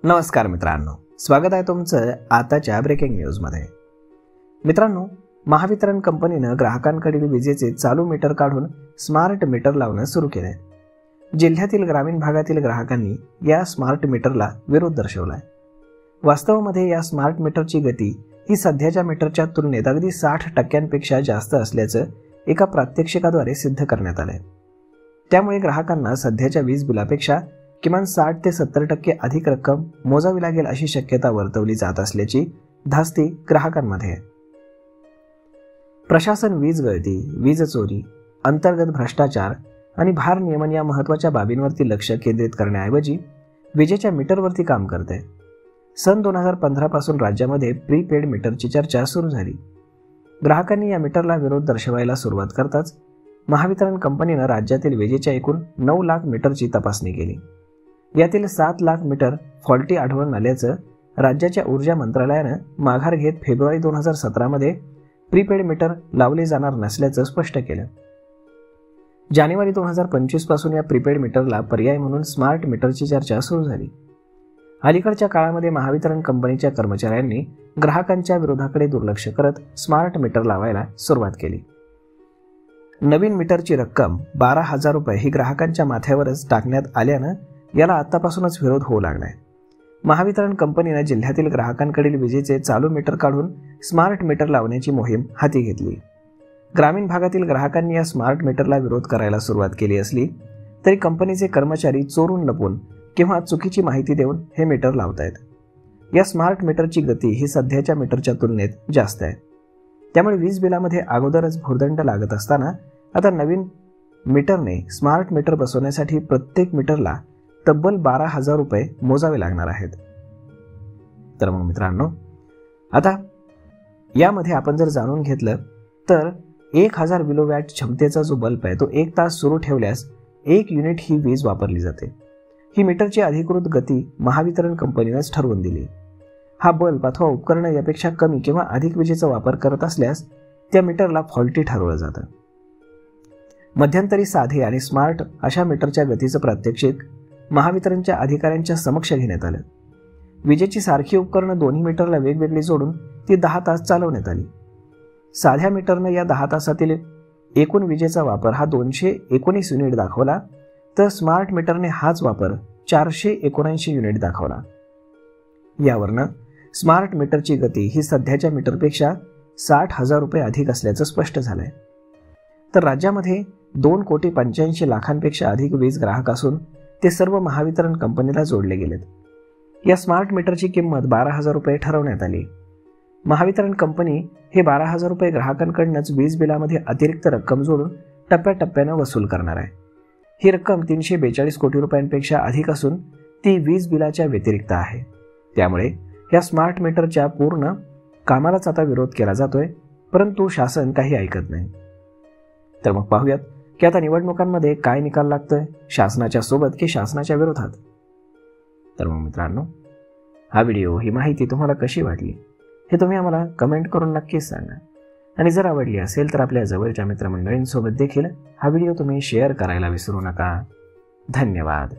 नमस्कार मित्रांनो, स्वागत आहे तुमचं आताच्या ब्रेकिंग न्यूजमध्ये। मित्रांनो, महावितरण कंपनीनं ग्राहकांकडील विजेचे चालू मीटर काढून स्मार्ट मीटर लावणं सुरू केलंय। जिल्ह्यातील ग्रामीण भागातील ग्राहकांनी या स्मार्ट मीटरला विरोध दर्शवलाय। वास्तवामध्ये या स्मार्ट मीटरची गती ही सध्याच्या मीटरच्या तुलनेत अगदी 60% जास्त असल्याचं एका प्रात्यक्षिकाद्वारे सिद्ध करण्यात आलंय। त्यामुळे ग्राहकांना सध्याच्या वीज बिलापेक्षा किमान 60 ते 70% अधिक रक्कम मोजावी लागेल अशी शक्यता वर्तवली जात असल्याची धास्ती ग्राहकांमध्ये आहे। प्रशासन वीज गळती, वीज चोरी, अंतर्गत भ्रष्टाचार आणि भार नियमन या महत्त्वाच्या बाबींवरती लक्ष केंद्रित करण्याऐवजी विजेच्या मीटरवरती काम करते। सन 2015 पासून राज्यामध्ये प्रीपेड मीटरची चर्चा सुरू झाली। ग्राहकांनी या मीटरला विरोध दर्शवायला सुरुवात करताच महावितरण कंपनीनं राज्यातील विजेच्या एकूण 9 लाख मीटरची तपासणी केली। यातील 7 लाख मीटर फॉल्टी आढळून आल्याचं राज्याच्या ऊर्जा मंत्रालयानं माघार घेत फेब्रुवारी 2017 मध्ये प्रीपेड मीटर लावले जाणार नसल्याचं स्पष्ट केलं। जानेवारी 2025 पासून या प्रीपेड मीटरला पर्याय म्हणून स्मार्ट मीटरची चर्चा सुरू झाली। अलीकडच्या काळामध्ये महावितरण कंपनीच्या कर्मचाऱ्यांनी ग्राहकांच्या विरोधाकडे दुर्लक्ष करत स्मार्ट मीटर लावायला सुरुवात केली। नवीन मीटरची रक्कम 12,000 रुपये ही ग्राहकांच्या माथ्यावरच टाकण्यात आल्यानं याला आतापासूनच विरोध होऊ लागलाय। महावितरण कंपनीने जिल्ह्यातील ग्राहकांकडील विजेचे चालू मीटर काढून स्मार्ट मीटर लावण्याची मोहीम हाती घेतली। ग्रामीण भागातील ग्राहकांनी या स्मार्ट मीटरला विरोध करायला सुरुवात केली असली तरी कंपनीचे कर्मचारी चोरून लपून किंवा चुकीची माहिती देऊन हे मीटर लावतायत। या स्मार्ट मीटरची गती ही सध्याच्या मीटरच्या तुलनेत जास्त आहे। त्यामुळे वीज बिलामध्ये अगोदरच भुर्दंड लागत असताना आता नवीन मीटरने स्मार्ट मीटर बसवण्यासाठी प्रत्येक मीटरला तब्बल 12,000 रुपये मोजावे लागणार आहेत। तर मग मित्रांनो, आता यामध्ये आपण जर जाणून घेतलं तर 1000 किलोवॅट क्षमतेचा जो बल्ब आहे तो 1 तास सुरू ठेवल्यास 1 युनिट ही वीज वापरली जाते। ही मीटरची अधिकृत गती महावितरण कंपनीनेच ठरवून दिली। हा बल्ब अथवा उपकरण यापेक्षा कमी किंवा अधिक विजेचा वापर करत असल्यास त्या मीटरला फॉल्टी ठरवलं जातं। मध्यंतरी साधे आणि स्मार्ट अशा मीटरच्या गतीचं प्रात्यक्षिक महावितरणच्या अधिकाऱ्यांच्या समक्ष घेण्यात आलं। विजेची सारखी उपकरणं दोन्ही मीटरला वेगवेगळी जोडून ती 10 तास चालवण्यात आली। साध्या मीटरनं या 10 तासातील एकूण विजेचा वापर हा 219 युनिट दाखवला, तर स्मार्ट मीटरने हाच वापर 479 युनिट दाखवला। यावरनं स्मार्ट मीटरची गती ही सध्याच्या मीटरपेक्षा 60,000 रुपये अधिक असल्याचं स्पष्ट झालंय। तर राज्यामध्ये 2,85,00,000 अधिक वीज ग्राहक असून ते सर्व महावितरण कंपनीला जोडले गेलेत। या स्मार्ट मीटरची किंमत 12,000 रुपये ठरवण्यात आली। महावितरण कंपनी हे 12,000 रुपये ग्राहकांकडूनच वीज बिलामध्ये अतिरिक्त रक्कम जोडून टप्प्याटप्प्यानं वसूल करणार आहे। ही रक्कम 342 कोटी रुपयांपेक्षा अधिक असून ती वीज बिलाच्या व्यतिरिक्त आहे। त्यामुळे या स्मार्ट मीटरच्या पूर्ण कामालाच आता विरोध केला जातोय, परंतु शासन काही ऐकत नाही। तर मग पाहूयात की आता निवडणुकांमध्ये काय निकाल लागतोय, शासनाच्या सोबत की शासनाच्या विरोधात। तर मग मित्रांनो, हा व्हिडिओ, ही माहिती तुम्हाला कशी वाटली हे तुम्ही आम्हाला कमेंट करून नक्कीच सांगा। आणि जर आवडली असेल तर आपल्या जवळच्या मित्रमंडळींसोबत देखील हा व्हिडिओ तुम्ही शेअर करायला विसरू नका। धन्यवाद।